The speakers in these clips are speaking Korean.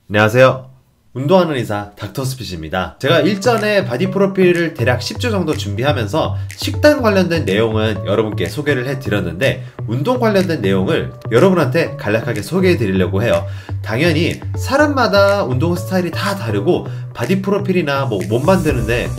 안녕하세요. 운동하는 의사 닥터스핏입니다. 제가 일전에 바디 프로필을 대략 10주 정도 준비하면서 식단 관련된 내용은 여러분께 소개를 해드렸는데 운동 관련된 내용을 여러분한테 간략하게 소개해 드리려고 해요. 당연히 사람마다 운동 스타일이 다 다르고 바디 프로필이나 몸 만드는데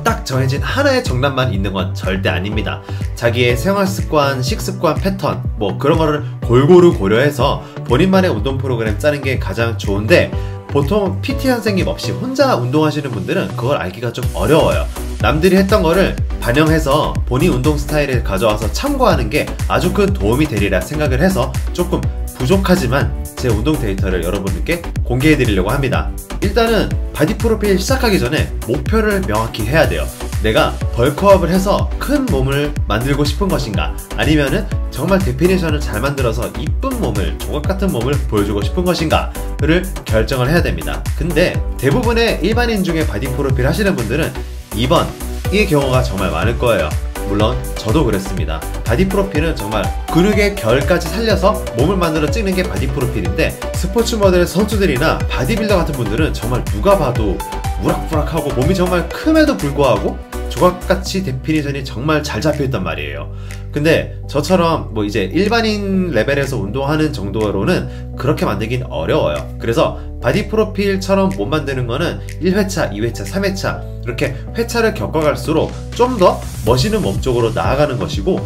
딱 정해진 하나의 정답만 있는 건 절대 아닙니다. 자기의 생활습관, 식습관, 패턴 그런 거를 골고루 고려해서 본인만의 운동 프로그램 짜는 게 가장 좋은데 보통 PT 선생님 없이 혼자 운동하시는 분들은 그걸 알기가 좀 어려워요. 남들이 했던 거를 반영해서 본인 운동 스타일을 가져와서 참고하는 게 아주 큰 도움이 되리라 생각을 해서 조금 부족하지만 제 운동 데이터를 여러분께 공개해 드리려고 합니다. 일단은 바디 프로필 시작하기 전에 목표를 명확히 해야 돼요. 내가 벌크업을 해서 큰 몸을 만들고 싶은 것인가, 아니면은 정말 데피니션을 잘 만들어서 이쁜 몸을, 조각 같은 몸을 보여주고 싶은 것인가를 결정을 해야 됩니다. 근데 대부분의 일반인 중에 바디 프로필 하시는 분들은 2번의 경우가 정말 많을 거예요. 물론 저도 그랬습니다. 바디 프로필은 정말 근육의 결까지 살려서 몸을 만들어 찍는 게 바디 프로필인데, 스포츠 모델 선수들이나 바디빌더 같은 분들은 정말 누가 봐도 우락부락하고 몸이 정말 큼에도 불구하고 조각같이 데피니션이 정말 잘 잡혀있단 말이에요. 근데 저처럼 이제 일반인 레벨에서 운동하는 정도로는 그렇게 만들긴 어려워요. 그래서 바디 프로필처럼 못 만드는 거는 1회차, 2회차, 3회차 이렇게 회차를 겪어갈수록 좀 더 멋있는 몸 쪽으로 나아가는 것이고,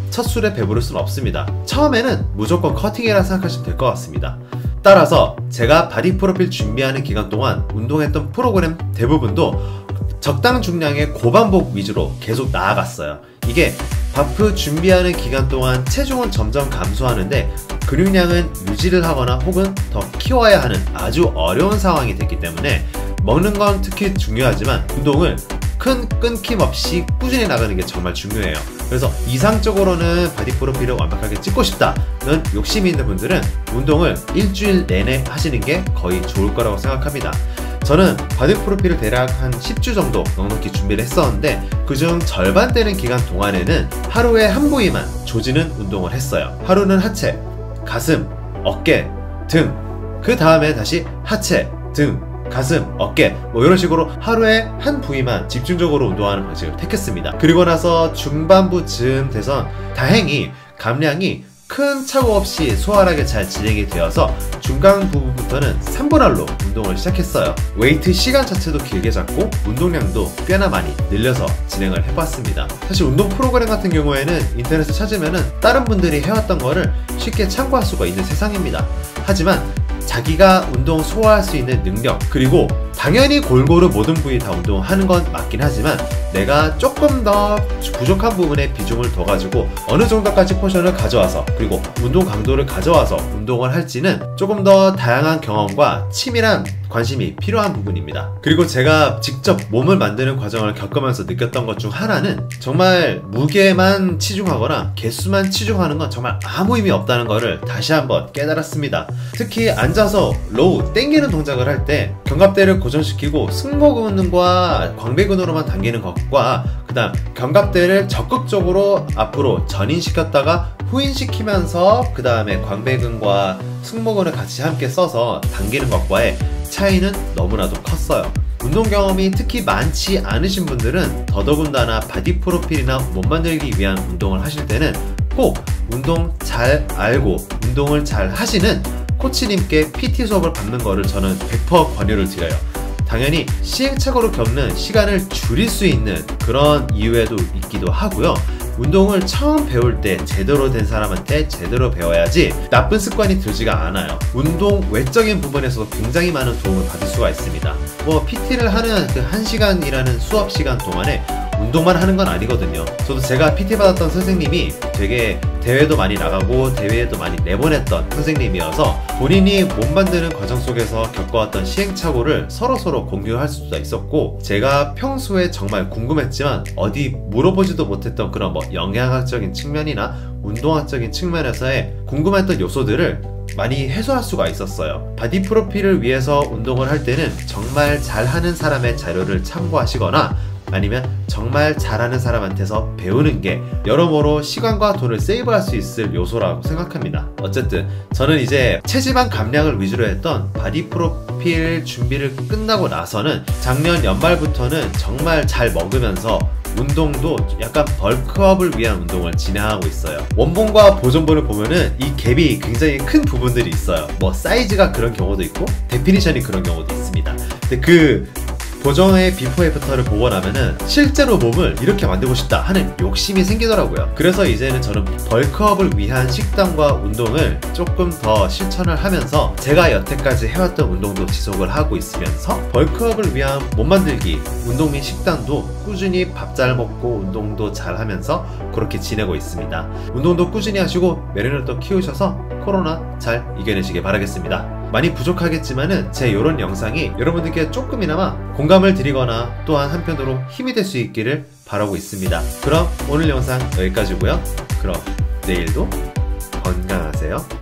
첫 술에 배부를 수는 없습니다. 처음에는 무조건 커팅이라 생각하시면 될 것 같습니다. 따라서 제가 바디 프로필 준비하는 기간 동안 운동했던 프로그램 대부분도 적당 중량의 고반복 위주로 계속 나아갔어요. 이게 바프 준비하는 기간 동안 체중은 점점 감소하는데 근육량은 유지를 하거나 혹은 더 키워야 하는 아주 어려운 상황이 됐기 때문에 먹는 건 특히 중요하지만 운동을 끊김없이 꾸준히 나가는 게 정말 중요해요. 그래서 이상적으로는 바디 프로필을 완벽하게 찍고 싶다는 욕심이 있는 분들은 운동을 일주일 내내 하시는 게 거의 좋을 거라고 생각합니다. 저는 바디 프로필을 대략 한 10주 정도 넉넉히 준비를 했었는데 그중 절반 되는 기간 동안에는 하루에 한 부위만 조지는 운동을 했어요. 하루는 하체, 가슴, 어깨, 등, 그 다음에 다시 하체, 등, 가슴, 어깨 이런 식으로 하루에 한 부위만 집중적으로 운동하는 방식을 택했습니다. 그리고 나서 중반부쯤 돼서 다행히 감량이 큰 착오 없이 수월하게 잘 진행이 되어서 중간 부분부터는 3분할로 운동을 시작했어요. 웨이트 시간 자체도 길게 잡고 운동량도 꽤나 많이 늘려서 진행을 해봤습니다. 사실 운동 프로그램 같은 경우에는 인터넷에 찾으면은 다른 분들이 해왔던 거를 쉽게 참고할 수가 있는 세상입니다. 하지만 자기가 운동 소화할 수 있는 능력, 그리고 당연히 골고루 모든 부위 다 운동하는 건 맞긴 하지만 내가 조금 더 부족한 부분에 비중을 둬가지고 어느 정도까지 포션을 가져와서 그리고 운동 강도를 가져와서 운동을 할지는 조금 더 다양한 경험과 치밀한 관심이 필요한 부분입니다. 그리고 제가 직접 몸을 만드는 과정을 겪으면서 느꼈던 것 중 하나는 정말 무게만 치중하거나 개수만 치중하는 건 정말 아무 의미 없다는 것을 다시 한번 깨달았습니다. 특히 앉아서 로우, 당기는 동작을 할 때 견갑대를 고정시키고 승모근과 광배근으로만 당기는 것과 그 다음 견갑대를 적극적으로 앞으로 전인시켰다가 후인시키면서 그 다음에 광배근과 승모근을 같이 함께 써서 당기는 것과의 차이는 너무나도 컸어요. 운동 경험이 특히 많지 않으신 분들은 더더군다나 바디 프로필이나 몸 만들기 위한 운동을 하실 때는 꼭 운동 잘 알고 운동을 잘 하시는 코치님께 PT 수업을 받는 거를 저는 100% 권유를 드려요. 당연히 시행착오로 겪는 시간을 줄일 수 있는 그런 이유에도 있기도 하고요. 운동을 처음 배울 때 제대로 된 사람한테 제대로 배워야지 나쁜 습관이 들지가 않아요. 운동 외적인 부분에서도 굉장히 많은 도움을 받을 수가 있습니다. PT를 하는 그 1시간이라는 수업 시간 동안에 운동만 하는 건 아니거든요. 저도 제가 PT 받았던 선생님이 되게 대회도 많이 나가고 대회에도 많이 내보냈던 선생님이어서 본인이 몸 만드는 과정 속에서 겪어왔던 시행착오를 서로서로 공유할 수도 있었고, 제가 평소에 정말 궁금했지만 어디 물어보지도 못했던 그런 영양학적인 측면이나 운동학적인 측면에서의 궁금했던 요소들을 많이 해소할 수가 있었어요. 바디 프로필을 위해서 운동을 할 때는 정말 잘하는 사람의 자료를 참고하시거나 아니면 정말 잘하는 사람한테서 배우는 게 여러모로 시간과 돈을 세이브할 수 있을 요소라고 생각합니다. 어쨌든 저는 이제 체지방 감량을 위주로 했던 바디 프로필 준비를 끝나고 나서는 작년 연말부터는 정말 잘 먹으면서 운동도 약간 벌크업을 위한 운동을 진행하고 있어요. 원본과 보존본을 보면은 이 갭이 굉장히 큰 부분들이 있어요. 뭐 사이즈가 그런 경우도 있고 데피니션이 그런 경우도 있습니다. 근데 그 보정의 비포 애프터를 보고 나면은 실제로 몸을 이렇게 만들고 싶다 하는 욕심이 생기더라고요. 그래서 이제는 저는 벌크업을 위한 식단과 운동을 조금 더 실천을 하면서 제가 여태까지 해왔던 운동도 지속을 하고 있으면서 벌크업을 위한 몸 만들기, 운동 및 식단도 꾸준히 밥 잘 먹고 운동도 잘 하면서 그렇게 지내고 있습니다. 운동도 꾸준히 하시고 면역력도 키우셔서 코로나 잘 이겨내시길 바라겠습니다. 많이 부족하겠지만은 제 이런 영상이 여러분들께 조금이나마 공감을 드리거나 또한 한편으로 힘이 될 수 있기를 바라고 있습니다. 그럼 오늘 영상 여기까지고요. 그럼 내일도 건강하세요.